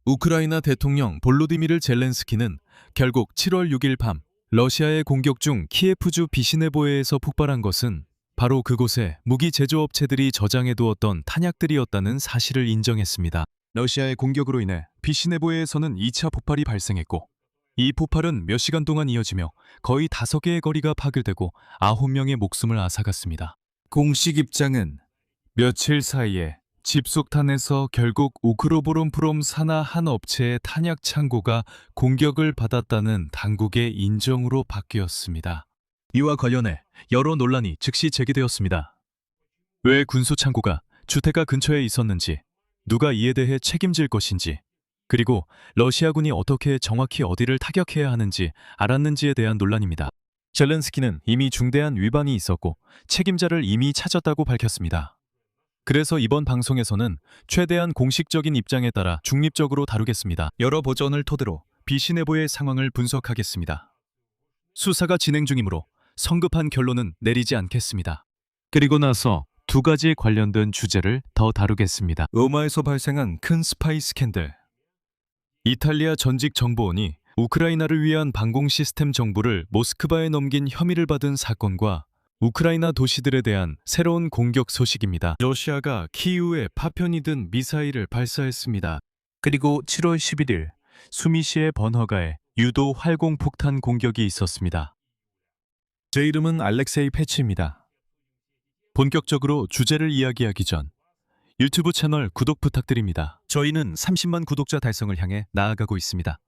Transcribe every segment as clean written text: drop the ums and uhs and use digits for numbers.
우크라이나 대통령 볼로디미르 젤렌스키는 결국 7월 6일 밤 러시아의 공격 중 키예프주 비시네보에에서 폭발한 것은 바로 그곳에 무기 제조업체들이 저장해두었던 탄약들이었다는 사실을 인정했습니다. 러시아의 공격으로 인해 비시네보에에서는 2차 폭발이 발생했고, 이 폭발은 몇 시간 동안 이어지며 거의 5개의 거리가 파괴되고 9명의 목숨을 앗아갔습니다. 공식 입장은 며칠 사이에 집속탄에서 결국 우크로보론프롬 산하 한 업체의 탄약 창고가 공격을 받았다는 당국의 인정으로 바뀌었습니다. 이와 관련해 여러 논란이 즉시 제기되었습니다. 왜 군수 창고가 주택가 근처에 있었는지, 누가 이에 대해 책임질 것인지, 그리고 러시아군이 어떻게 정확히 어디를 타격해야 하는지 알았는지에 대한 논란입니다. 젤렌스키는 이미 중대한 위반이 있었고 책임자를 이미 찾았다고 밝혔습니다. 그래서 이번 방송에서는 최대한 공식적인 입장에 따라 중립적으로 다루겠습니다. 여러 버전을 토대로 비시네보의 상황을 분석하겠습니다. 수사가 진행 중이므로 성급한 결론은 내리지 않겠습니다. 그리고 나서 2가지 관련된 주제를 더 다루겠습니다. 로마에서 발생한 큰 스파이 스캔들. 이탈리아 전직 정보원이 우크라이나를 위한 방공 시스템 정보를 모스크바에 넘긴 혐의를 받은 사건과 우크라이나 도시들에 대한 새로운 공격 소식입니다. 러시아가 키이우에 파편이 든 미사일을 발사했습니다. 그리고 7월 11일 수미시의 번허가에 유도 활공폭탄 공격이 있었습니다. 제 이름은 알렉세이 패치입니다. 본격적으로 주제를 이야기하기 전 유튜브 채널 구독 부탁드립니다. 저희는 30만 구독자 달성을 향해 나아가고 있습니다.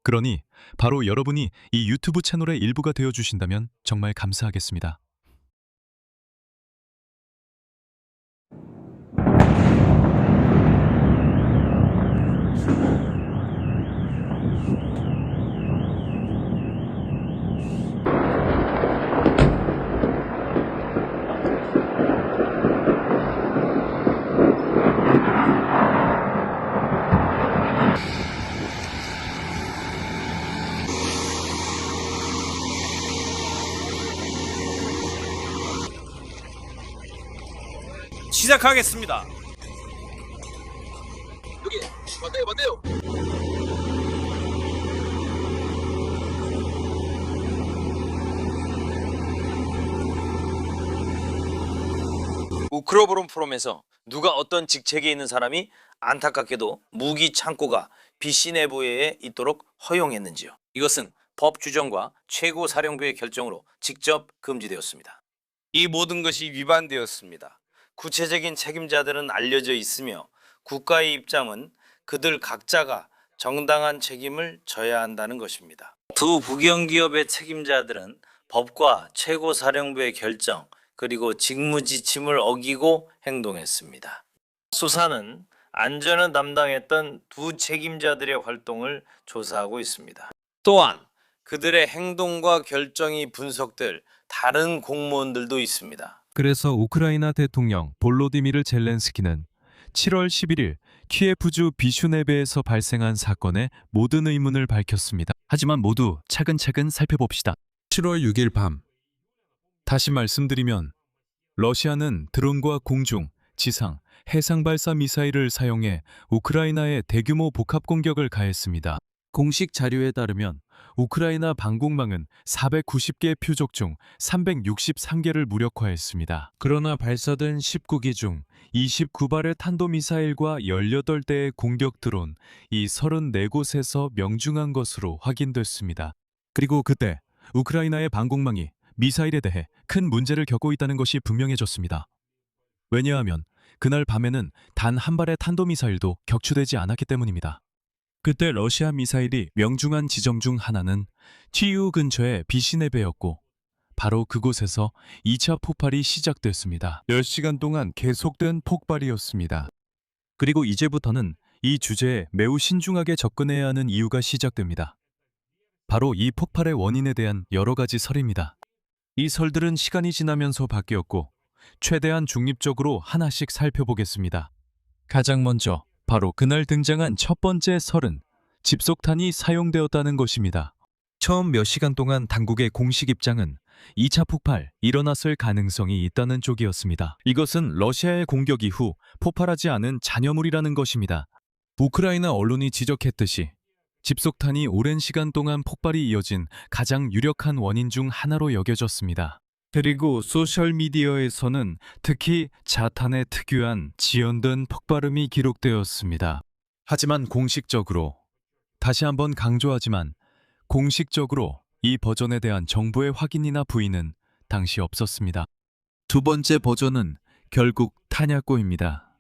그러니 바로 여러분이 이 유튜브 채널의 일부가 되어주신다면 정말 감사하겠습니다. 시작하겠습니다. 여기 맞네요. 우크로보론프롬에서 누가 어떤 직책에 있는 사람이 안타깝게도 무기 창고가 비시네보에에 있도록 허용했는지요. 이것은 법 규정과 최고사령부의 결정으로 직접 금지되었습니다. 이 모든 것이 위반되었습니다. 구체적인 책임자들은 알려져 있으며 국가의 입장은 그들 각자가 정당한 책임을 져야 한다는 것입니다. 두 국영기업의 책임자들은 법과 최고사령부의 결정 그리고 직무지침을 어기고 행동했습니다. 수사는 안전을 담당했던 두 책임자들의 활동을 조사하고 있습니다. 또한 그들의 행동과 결정이 분석될 다른 공무원들도 있습니다. 그래서 우크라이나 대통령 볼로디미르 젤렌스키는 7월 11일 키예프주 비슈네베에서 발생한 사건의 모든 의문을 밝혔습니다. 하지만 모두 차근차근 살펴봅시다. 7월 6일 밤, 다시 말씀드리면 러시아는 드론과 공중, 지상, 해상 발사 미사일을 사용해 우크라이나에 대규모 복합 공격을 가했습니다. 공식 자료에 따르면 우크라이나 방공망은 490개 표적 중 363개를 무력화했습니다. 그러나 발사된 19기 중 29발의 탄도미사일과 18대의 공격 드론, 이 34곳에서 명중한 것으로 확인됐습니다. 그리고 그때 우크라이나의 방공망이 미사일에 대해 큰 문제를 겪고 있다는 것이 분명해졌습니다. 왜냐하면 그날 밤에는 단 한 발의 탄도미사일도 격추되지 않았기 때문입니다. 그때 러시아 미사일이 명중한 지점 중 하나는 키이우 근처의 비시네베였고, 바로 그곳에서 2차 폭발이 시작됐습니다. 10시간 동안 계속된 폭발이었습니다. 그리고 이제부터는 이 주제에 매우 신중하게 접근해야 하는 이유가 시작됩니다. 바로 이 폭발의 원인에 대한 여러 가지 설입니다. 이 설들은 시간이 지나면서 바뀌었고 최대한 중립적으로 하나씩 살펴보겠습니다. 가장 먼저 바로 그날 등장한 첫 번째 설은 집속탄이 사용되었다는 것입니다. 처음 몇 시간 동안 당국의 공식 입장은 2차 폭발 일어났을 가능성이 있다는 쪽이었습니다. 이것은 러시아의 공격 이후 폭발하지 않은 잔여물이라는 것입니다. 우크라이나 언론이 지적했듯이 집속탄이 오랜 시간 동안 폭발이 이어진 가장 유력한 원인 중 하나로 여겨졌습니다. 그리고 소셜미디어에서는 특히 자탄의 특유한 지연된 폭발음이 기록되었습니다. 하지만 공식적으로, 다시 한번 강조하지만 공식적으로 이 버전에 대한 정부의 확인이나 부인은 당시 없었습니다. 두 번째 버전은 결국 탄약고입니다.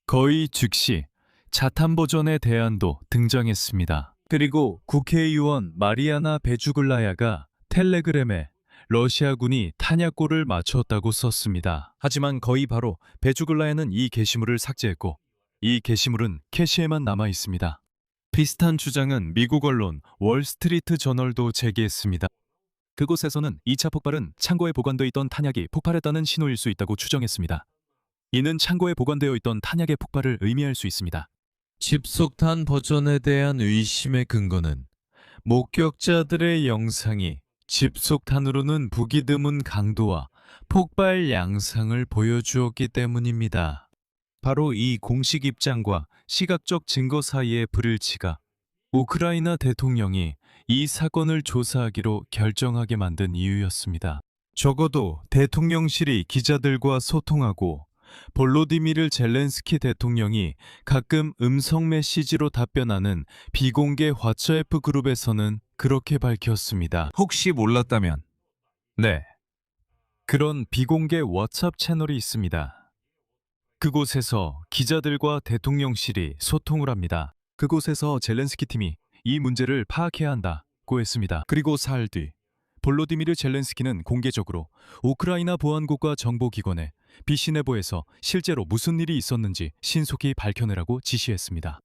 거의 즉시 자탄 버전의 대안도 등장했습니다. 그리고 국회의원 마리아나 베주글라야가 텔레그램에 러시아군이 탄약고를 맞췄다고 썼습니다. 하지만 거의 바로 베주글라야는 이 게시물을 삭제했고 이 게시물은 캐시에만 남아 있습니다. 비슷한 주장은 미국 언론 월스트리트 저널도 제기했습니다. 그곳에서는 2차 폭발은 창고에 보관되어 있던 탄약이 폭발했다는 신호일 수 있다고 추정했습니다. 이는 창고에 보관되어 있던 탄약의 폭발을 의미할 수 있습니다. 집속탄 버전에 대한 의심의 근거는 목격자들의 영상이 집속탄으로는 보기 드문 강도와 폭발 양상을 보여주었기 때문입니다. 바로 이 공식 입장과 시각적 증거 사이의 불일치가 우크라이나 대통령이 이 사건을 조사하기로 결정하게 만든 이유였습니다. 적어도 대통령실이 기자들과 소통하고 볼로디미르 젤렌스키 대통령이 가끔 음성 메시지로 답변하는 비공개 왓츠애프 그룹에서는 그렇게 밝혔습니다. 혹시 몰랐다면, 네, 그런 비공개 왓츠앱 채널이 있습니다. 그곳에서 기자들과 대통령실이 소통을 합니다. 그곳에서 젤렌스키 팀이 이 문제를 파악해야 한다고 했습니다. 그리고 사흘 뒤 볼로디미르 젤렌스키는 공개적으로 우크라이나 보안국과 정보기관에 비시네보에서 실제로 무슨 일이 있었는지 신속히 밝혀내라고 지시했습니다.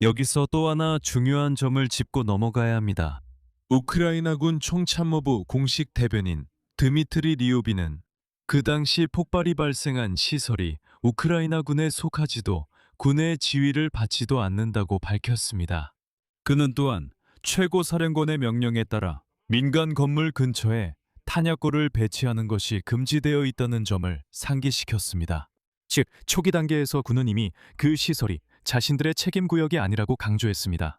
여기서 또 하나 중요한 점을 짚고 넘어가야 합니다. 우크라이나군 총참모부 공식 대변인 드미트리 리오비는 그 당시 폭발이 발생한 시설이 우크라이나군에 속하지도 군의 지휘를 받지도 않는다고 밝혔습니다. 그는 또한 최고사령관의 명령에 따라 민간 건물 근처에 탄약고를 배치하는 것이 금지되어 있다는 점을 상기시켰습니다. 즉, 초기 단계에서 군은 이미 그 시설이 자신들의 책임 구역이 아니라고 강조했습니다.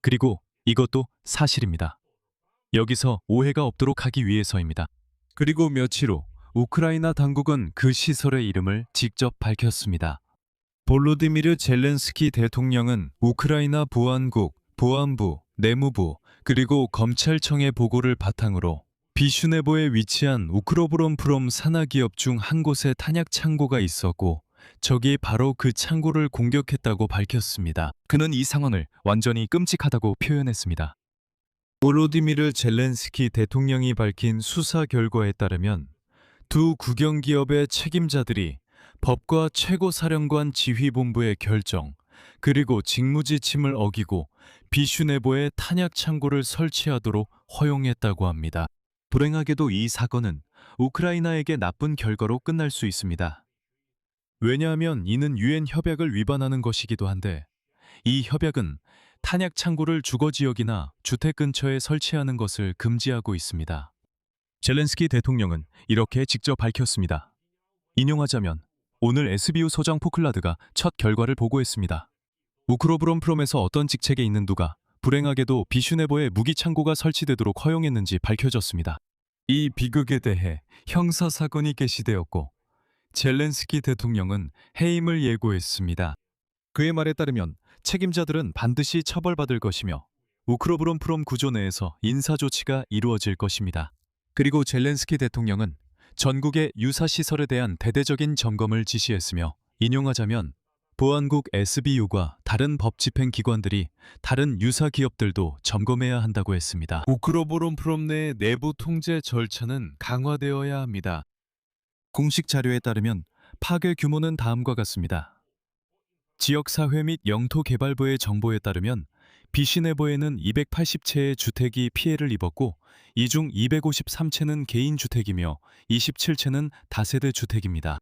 그리고 이것도 사실입니다. 여기서 오해가 없도록 하기 위해서입니다. 그리고 며칠 후 우크라이나 당국은 그 시설의 이름을 직접 밝혔습니다. 볼로디미르 젤렌스키 대통령은 우크라이나 보안국, 보안부, 내무부, 그리고 검찰청의 보고를 바탕으로 비슈네보에 위치한 우크로브롬프롬 산하기업 중 한 곳에 탄약 창고가 있었고 적이 바로 그 창고를 공격했다고 밝혔습니다. 그는 이 상황을 완전히 끔찍하다고 표현했습니다. 볼로디미르 젤렌스키 대통령이 밝힌 수사 결과에 따르면 두 국영기업의 책임자들이 법과 최고사령관 지휘본부의 결정, 그리고 직무지침을 어기고 비슈네보에 탄약 창고를 설치하도록 허용했다고 합니다. 불행하게도 이 사건은 우크라이나에게 나쁜 결과로 끝날 수 있습니다. 왜냐하면 이는 유엔 협약을 위반하는 것이기도 한데 이 협약은 탄약 창고를 주거지역이나 주택 근처에 설치하는 것을 금지하고 있습니다. 젤렌스키 대통령은 이렇게 직접 밝혔습니다. 인용하자면 오늘 SBU 소장 포클라드가 첫 결과를 보고했습니다. 우크로브롬프롬에서 어떤 직책에 있는 누가 불행하게도 비슈네보에 무기 창고가 설치되도록 허용했는지 밝혀졌습니다. 이 비극에 대해 형사사건이 개시되었고 젤렌스키 대통령은 해임을 예고했습니다. 그의 말에 따르면 책임자들은 반드시 처벌받을 것이며 우크로브롬프롬 구조 내에서 인사조치가 이루어질 것입니다. 그리고 젤렌스키 대통령은 전국의 유사시설에 대한 대대적인 점검을 지시했으며 인용하자면 보안국 SBU가 다른 법집행기관들이 다른 유사 기업들도 점검해야 한다고 했습니다. 우크로브롬프롬 내 내부 통제 절차는 강화되어야 합니다. 공식 자료에 따르면 파괴 규모는 다음과 같습니다. 지역사회 및 영토개발부의 정보에 따르면 비시네보에는 280채의 주택이 피해를 입었고 이 중 253채는 개인주택이며 27채는 다세대 주택입니다.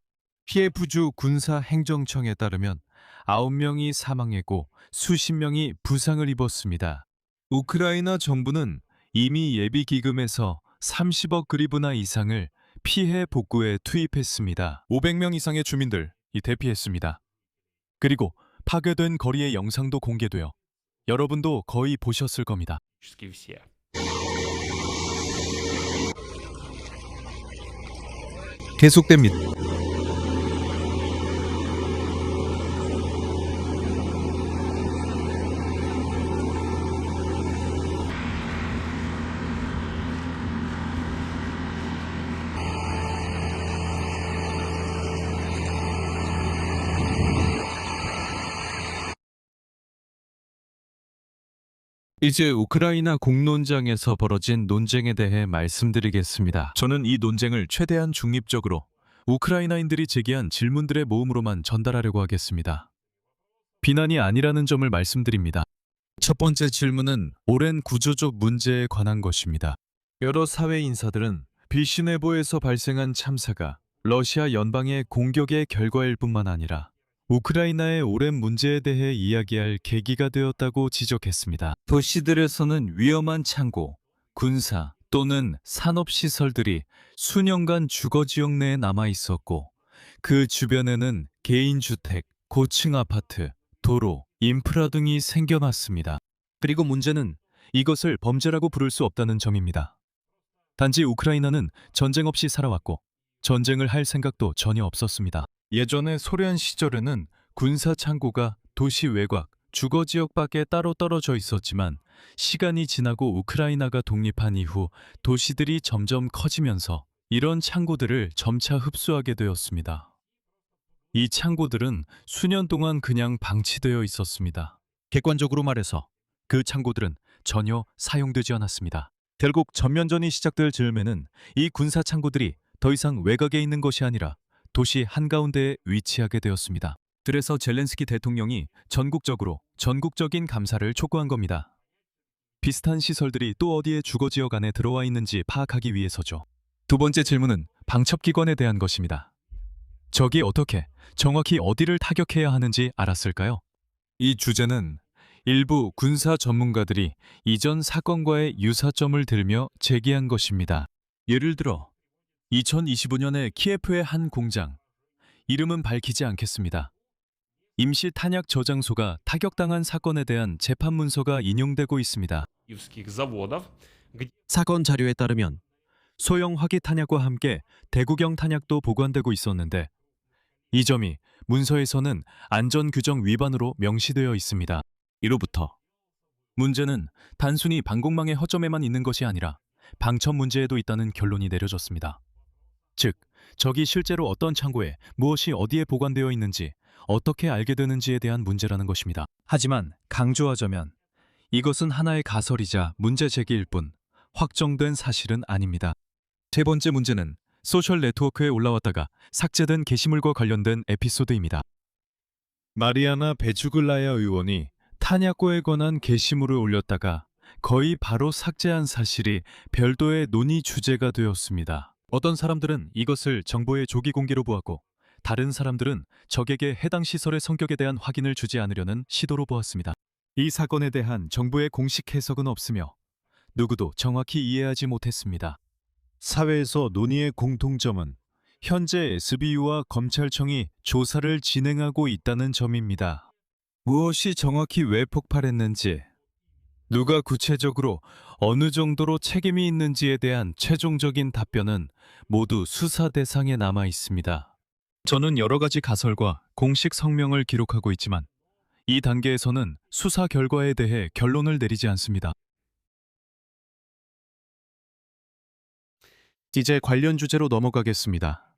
키예프주 군사행정청에 따르면 9명이 사망했고 수십 명이 부상을 입었습니다. 우크라이나 정부는 이미 예비기금에서 30억 그리브나 이상을 피해 복구에 투입했습니다. 500명 이상의 주민들이 대피했습니다. 그리고 파괴된 거리의 영상도 공개되어 여러분도 거의 보셨을 겁니다. практически все. 계속됩니다. 이제 우크라이나 공론장에서 벌어진 논쟁에 대해 말씀드리겠습니다. 저는 이 논쟁을 최대한 중립적으로 우크라이나인들이 제기한 질문들의 모음으로만 전달하려고 하겠습니다. 비난이 아니라는 점을 말씀드립니다. 첫 번째 질문은 오랜 구조적 문제에 관한 것입니다. 여러 사회 인사들은 비시네보에서 발생한 참사가 러시아 연방의 공격의 결과일 뿐만 아니라 우크라이나의 오랜 문제에 대해 이야기할 계기가 되었다고 지적했습니다. 도시들에서는 위험한 창고, 군사 또는 산업시설들이 수년간 주거지역 내에 남아 있었고 그 주변에는 개인주택, 고층 아파트, 도로, 인프라 등이 생겨났습니다. 그리고 문제는 이것을 범죄라고 부를 수 없다는 점입니다. 단지 우크라이나는 전쟁 없이 살아왔고 전쟁을 할 생각도 전혀 없었습니다. 예전에 소련 시절에는 군사 창고가 도시 외곽, 주거지역 밖에 따로 떨어져 있었지만 시간이 지나고 우크라이나가 독립한 이후 도시들이 점점 커지면서 이런 창고들을 점차 흡수하게 되었습니다. 이 창고들은 수년 동안 그냥 방치되어 있었습니다. 객관적으로 말해서 그 창고들은 전혀 사용되지 않았습니다. 결국 전면전이 시작될 즈음에는 이 군사 창고들이 더 이상 외곽에 있는 것이 아니라 도시 한가운데에 위치하게 되었습니다. 그래서 젤렌스키 대통령이 전국적인 감사를 촉구한 겁니다. 비슷한 시설들이 또 어디에 주거지역 안에 들어와 있는지 파악하기 위해서죠. 두 번째 질문은 방첩기관에 대한 것입니다. 적이 어떻게, 정확히 어디를 타격해야 하는지 알았을까요? 이 주제는 일부 군사 전문가들이 이전 사건과의 유사점을 들며 제기한 것입니다. 예를 들어 2025년에 키예프의 한 공장, 이름은 밝히지 않겠습니다. 임시 탄약 저장소가 타격당한 사건에 대한 재판 문서가 인용되고 있습니다. Киевских заводов, 사건 자료에 따르면 소형 화기 탄약과 함께 대구경 탄약도 보관되고 있었는데 이 점이 문서에서는 안전 규정 위반으로 명시되어 있습니다. 이로부터 문제는 단순히 방공망의 허점에만 있는 것이 아니라 방첩 문제에도 있다는 결론이 내려졌습니다. 즉, 적이 실제로 어떤 창고에 무엇이 어디에 보관되어 있는지 어떻게 알게 되는지에 대한 문제라는 것입니다. 하지만 강조하자면 이것은 하나의 가설이자 문제 제기일 뿐 확정된 사실은 아닙니다. 세 번째 문제는 소셜 네트워크에 올라왔다가 삭제된 게시물과 관련된 에피소드입니다. 마리아나 베주글라야 의원이 탄약고에 관한 게시물을 올렸다가 거의 바로 삭제한 사실이 별도의 논의 주제가 되었습니다. 어떤 사람들은 이것을 정보의 조기 공개로 보았고 다른 사람들은 적에게 해당 시설의 성격에 대한 확인을 주지 않으려는 시도로 보았습니다. 이 사건에 대한 정부의 공식 해석은 없으며 누구도 정확히 이해하지 못했습니다. 사회에서 논의의 공통점은 현재 SBU와 검찰청이 조사를 진행하고 있다는 점입니다. 무엇이 정확히 왜 폭발했는지, 누가 구체적으로 어느 정도로 책임이 있는지에 대한 최종적인 답변은 모두 수사 대상에 남아 있습니다. 저는 여러 가지 가설과 공식 성명을 기록하고 있지만 이 단계에서는 수사 결과에 대해 결론을 내리지 않습니다. 이제 관련 주제로 넘어가겠습니다.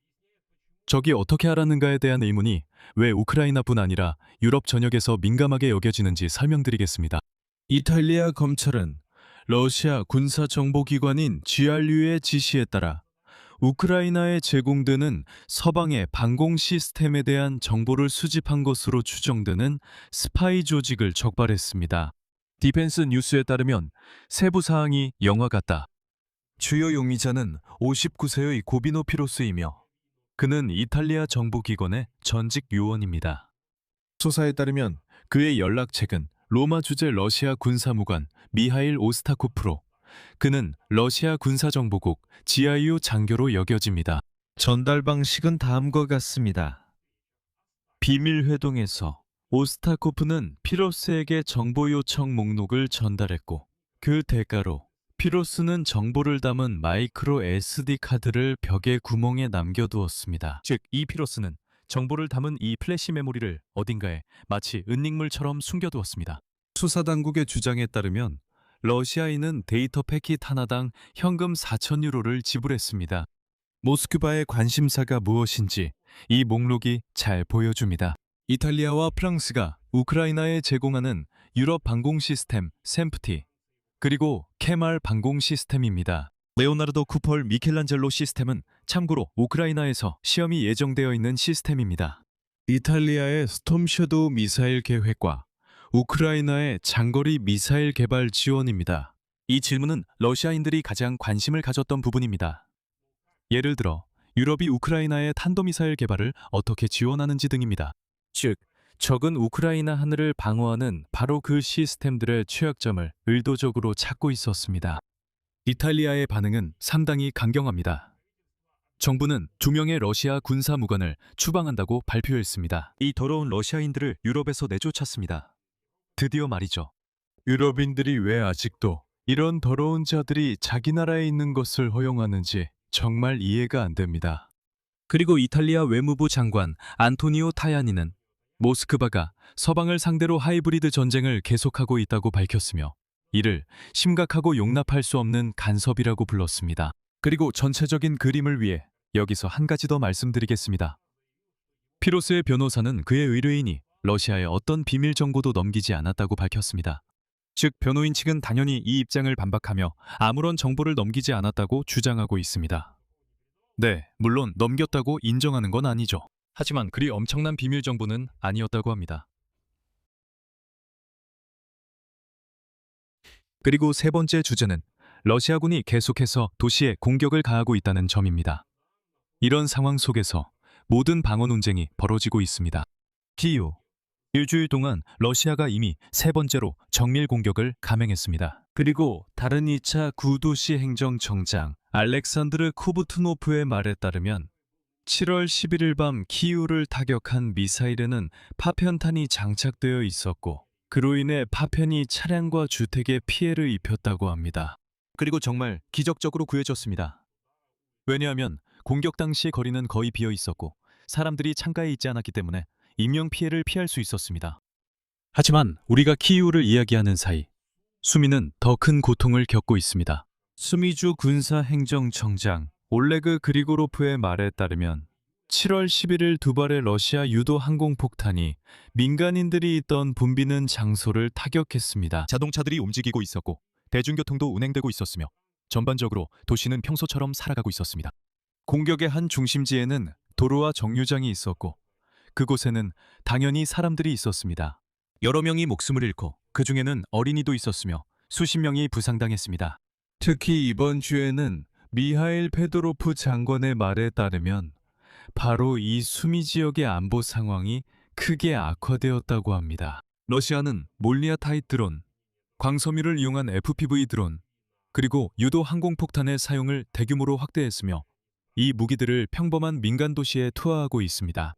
적이 어떻게 알았는가에 대한 의문이 왜 우크라이나뿐 아니라 유럽 전역에서 민감하게 여겨지는지 설명드리겠습니다. 이탈리아 검찰은 러시아 군사정보기관인 GRU의 지시에 따라 우크라이나에 제공되는 서방의 방공 시스템에 대한 정보를 수집한 것으로 추정되는 스파이 조직을 적발했습니다. 디펜스 뉴스에 따르면 세부 사항이 영화 같다. 주요 용의자는 59세의 고비노 피로스이며 그는 이탈리아 정보기관의 전직 요원입니다. 조사에 따르면 그의 연락책은 로마 주재 러시아 군사무관 미하일 오스타코프로, 그는 러시아 군사정보국 GRU 장교로 여겨집니다. 전달 방식은 다음과 같습니다. 비밀 회동에서 오스타코프는 피로스에게 정보 요청 목록을 전달했고 그 대가로 피로스는 정보를 담은 마이크로 SD 카드를 벽의 구멍에 남겨두었습니다. 즉, 이 피로스는 정보를 담은 이 플래시 메모리를 어딘가에 마치 은닉물처럼 숨겨두었습니다. 수사당국의 주장에 따르면 러시아인은 데이터 패킷 하나당 현금 4,000유로를 지불했습니다. 모스크바의 관심사가 무엇인지 이 목록이 잘 보여줍니다. 이탈리아와 프랑스가 우크라이나에 제공하는 유럽 방공 시스템 샘프티, 그리고 케말 방공 시스템입니다. 레오나르도 쿠펄 미켈란젤로 시스템은 참고로 우크라이나에서 시험이 예정되어 있는 시스템입니다. 이탈리아의 스톰 섀도우 미사일 계획과 우크라이나의 장거리 미사일 개발 지원입니다. 이 질문은 러시아인들이 가장 관심을 가졌던 부분입니다. 예를 들어 유럽이 우크라이나의 탄도미사일 개발을 어떻게 지원하는지 등입니다. 즉, 적은 우크라이나 하늘을 방어하는 바로 그 시스템들의 취약점을 의도적으로 찾고 있었습니다. 이탈리아의 반응은 상당히 강경합니다. 정부는 2명의 러시아 군사 무관을 추방한다고 발표했습니다. 이 더러운 러시아인들을 유럽에서 내쫓았습니다. 드디어 말이죠. 유럽인들이 왜 아직도 이런 더러운 자들이 자기 나라에 있는 것을 허용하는지 정말 이해가 안 됩니다. 그리고 이탈리아 외무부 장관 안토니오 타야니는 모스크바가 서방을 상대로 하이브리드 전쟁을 계속하고 있다고 밝혔으며 이를 심각하고 용납할 수 없는 간섭이라고 불렀습니다. 그리고 전체적인 그림을 위해 여기서 한 가지 더 말씀드리겠습니다. 피로스의 변호사는 그의 의뢰인이 러시아에 어떤 비밀 정보도 넘기지 않았다고 밝혔습니다. 즉, 변호인 측은 당연히 이 입장을 반박하며 아무런 정보를 넘기지 않았다고 주장하고 있습니다. 네, 물론 넘겼다고 인정하는 건 아니죠. 하지만 그리 엄청난 비밀 정보는 아니었다고 합니다. 그리고 세 번째 주제는 러시아군이 계속해서 도시에 공격을 가하고 있다는 점입니다. 이런 상황 속에서 모든 방어 논쟁이 벌어지고 있습니다. 키이우, 일주일 동안 러시아가 이미 세 번째로 정밀 공격을 감행했습니다. 그리고 다른 2차 구도시 행정청장 알렉산드르 코브투노프의 말에 따르면 7월 11일 밤 키이우를 타격한 미사일에는 파편탄이 장착되어 있었고 그로 인해 파편이 차량과 주택에 피해를 입혔다고 합니다. 그리고 정말 기적적으로 구해졌습니다. 왜냐하면 공격 당시 거리는 거의 비어 있었고 사람들이 창가에 있지 않았기 때문에 인명피해를 피할 수 있었습니다. 하지만 우리가 키이우를 이야기하는 사이 수미는 더 큰 고통을 겪고 있습니다. 수미주 군사행정청장 올레그 그리고로프의 말에 따르면 7월 11일 두 발의 러시아 유도 항공폭탄이 민간인들이 있던 붐비는 장소를 타격했습니다. 자동차들이 움직이고 있었고 대중교통도 운행되고 있었으며 전반적으로 도시는 평소처럼 살아가고 있었습니다. 공격의 한 중심지에는 도로와 정류장이 있었고 그곳에는 당연히 사람들이 있었습니다. 여러 명이 목숨을 잃고 그 중에는 어린이도 있었으며 수십 명이 부상당했습니다. 특히 이번 주에는 미하일 페도로프 장관의 말에 따르면 바로 이 수미 지역의 안보 상황이 크게 악화되었다고 합니다. 러시아는 몰리아 타입 드론, 광섬유를 이용한 FPV 드론, 그리고 유도 항공폭탄의 사용을 대규모로 확대했으며 이 무기들을 평범한 민간 도시에 투하하고 있습니다.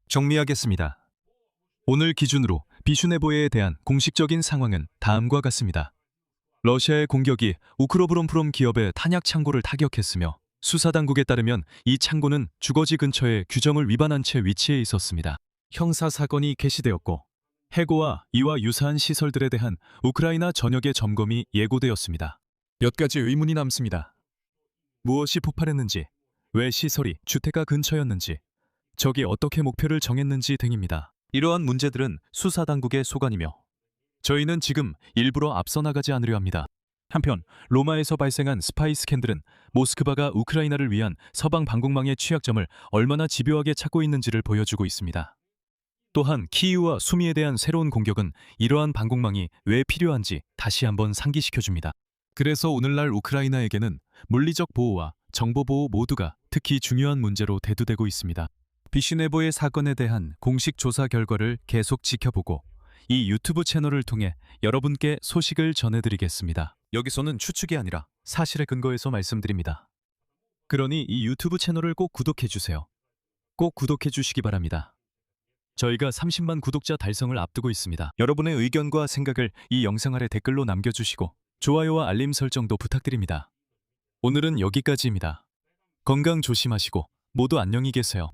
정리하겠습니다. 오늘 기준으로 비슈네보예에 대한 공식적인 상황은 다음과 같습니다. 러시아의 공격이 우크로브롬프롬 기업의 탄약 창고를 타격했으며 수사당국에 따르면 이 창고는 주거지 근처에 규정을 위반한 채 위치해 있었습니다. 형사사건이 개시되었고 해고와 이와 유사한 시설들에 대한 우크라이나 전역의 점검이 예고되었습니다. 몇 가지 의문이 남습니다. 무엇이 폭발했는지, 왜 시설이 주택가 근처였는지, 적이 어떻게 목표를 정했는지 등입니다. 이러한 문제들은 수사당국의 소관이며 저희는 지금 일부러 앞서 나가지 않으려 합니다. 한편 로마에서 발생한 스파이 스캔들은 모스크바가 우크라이나를 위한 서방 방공망의 취약점을 얼마나 집요하게 찾고 있는지를 보여주고 있습니다. 또한 키이우와 수미에 대한 새로운 공격은 이러한 방공망이 왜 필요한지 다시 한번 상기시켜줍니다. 그래서 오늘날 우크라이나에게는 물리적 보호와 정보 보호 모두가 특히 중요한 문제로 대두되고 있습니다. 비슈네보의 사건에 대한 공식 조사 결과를 계속 지켜보고 이 유튜브 채널을 통해 여러분께 소식을 전해드리겠습니다. 여기서는 추측이 아니라 사실에 근거해서 말씀드립니다. 그러니 이 유튜브 채널을 꼭 구독해주세요. 꼭 구독해 주시기 바랍니다. 저희가 30만 구독자 달성을 앞두고 있습니다. 여러분의 의견과 생각을 이 영상 아래 댓글로 남겨주시고 좋아요와 알림 설정도 부탁드립니다. 오늘은 여기까지입니다. 건강 조심하시고 모두 안녕히 계세요.